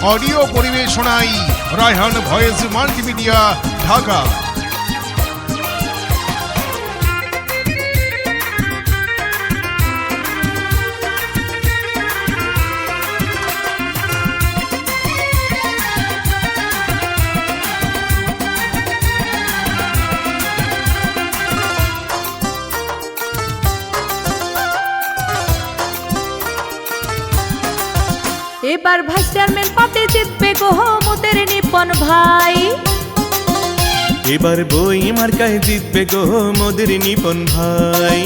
Audio পরিবেশনায় Raihan voice multimedia, Dhaka. এবার vice chairman পদে জিতবে গো মোদের নিপন ভাই। এবার বই মার্কায় জিতবে গো মোদের নিপন ভাই।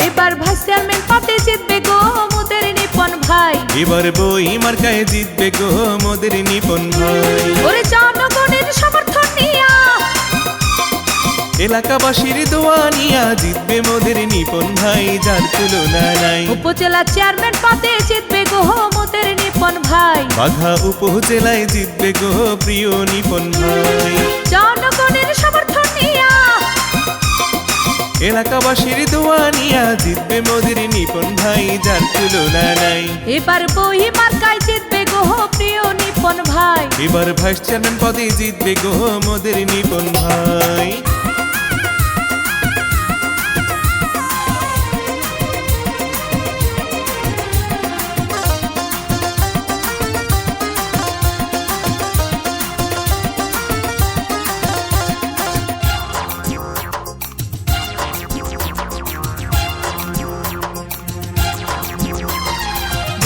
এবার ভাইস চেয়ারম্যান পদে জিতবে গো মোদের নিপন ভাই। এবার বই মার্কায় জিতবে গো মোদের নিপন ভাই। ওরে জনগণের সমর্থন নিয়া, এলাকাবাসীর দোয়া নিয়া জিতবে মোদের নিপন ভাই, যার তুলনা নাই। উপজেলা চেয়ারম্যান পদে জিতবে গো মোদের নিপন ভাই। বাঘা উপজেলায় জিতবে গো প্রিয় নিপন ভাই। জনগণের সমর্থন নিয়া, এলাকাবাসীর দোয়া নিয়া জিতবে মোদের নিপন ভাই, যার তুলনা নাই। এবার বই মার্কায় জিতবে গো প্রিয় নিপন ভাই। এবার ভাইস চেয়ারম্যান পদে জিতবে গো মোদের নিপন ভাই।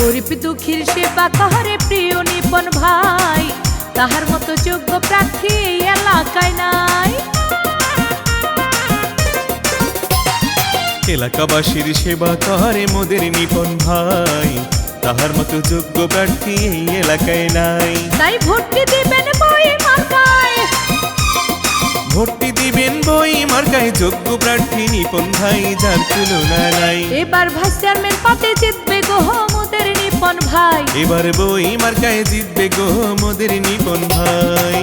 গরিব দুঃখীর সেবা করে প্রিয় নিপন ভাই, তাহার মতো যোগ্য প্রার্থী এই এলাকায় নাই। এলাকাবাসীর সেবা করে মোদের নিপন ভাই, তাহার মতো যোগ্য প্রার্থী এই এলাকায় নাই। তাই ভোটটি দিবেন বই মার্কায়, ভোটটি দিবেন বই মার্কায়, যোগ্য প্রার্থী নিপন ভাই, যার তুলনা নাই। এবার ভাইস চেয়ারম্যান পদে জিতবে গো মোদের নিপন ভাই। এবার বই মার্কায় জিতবে গো মোদের নিপন ভাই।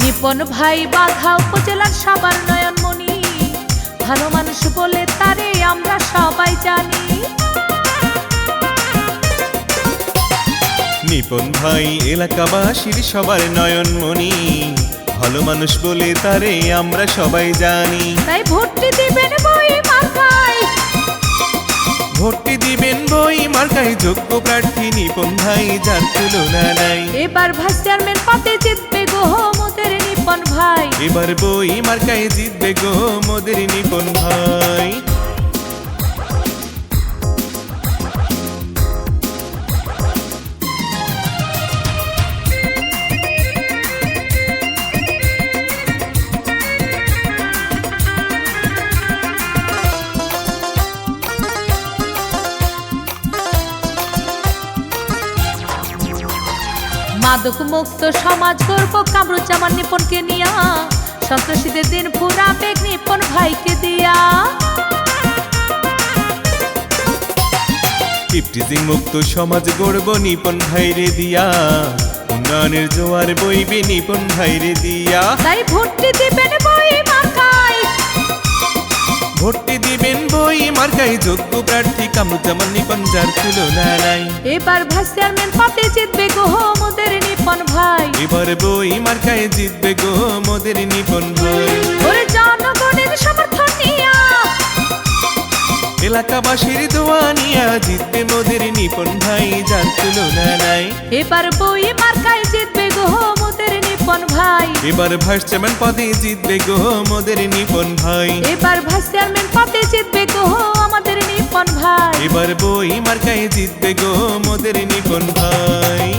নিপন ভাই বাঘা উপজেলার সবার নয়নমণি, ভালো মানুষ বলে তারে আমরা সবাই জানি। নিপন ভাই এলাকাবাসীর সবার নয়নমণি, ভালো মানুষ বলে তারে আমরা সবাই জানি। তাই ভোটটি দিবেন বই মার্কায়, ভোটটি দিবেন বই মার্কায়, যোগ্য প্রার্থী নিপন ভাই, যার তুলনা নাই। এবার ভাইস চেয়ারম্যান পদে জিতবে গো মোদের নিপন ভাই। এবার বই মার্কায় জিতবে গো মোদের নিপন ভাই। মাদক মুক্ত সমাজ গর্ব কামরুজ্জামান নিপনকে নিয়া, সন্ত্রাসীদের দিন ফুরাবে নিপন ভাইকে দিয়া। ইফটিজিং মুক্ত সমাজ গড়ব নিপন ভাইরে দিয়া, উন্নয়নের জোয়ার বইবে নিপন ভাইরে দিয়া। তাই ভোটটি দিবেন বই মার্কায়, ভোটটি দিবেন বই মার্কায়, যোগ্য প্রার্থী কামরুজ্জামান নিপন, যার তুলনা নাই। এবার ভাইস চেয়ারম্যান পদে জিতবে গো মোদের নিপন ভাই। এবার বই মার্কায় জিতবে গো মোদের নিপন ভাই। ওরে জনগণের সমর্থন নিয়া, এলাকাবাসীর দোয়া নিয়া জিতবে মোদের নিপন ভাই, যার তুলনা নাই। এবার বই মার্কায় জিতবে গো মোদের নিপন ভাই। এবার ভাইস চেয়ারম্যান পদে জিতবে গো মোদের নিপন ভাই। এবার ভাইস চেয়ারম্যান পদে জিতবে গো আমাদের নিপন ভাই। এবার বই মার্কায় জিতবে গো মোদের নিপন ভাই।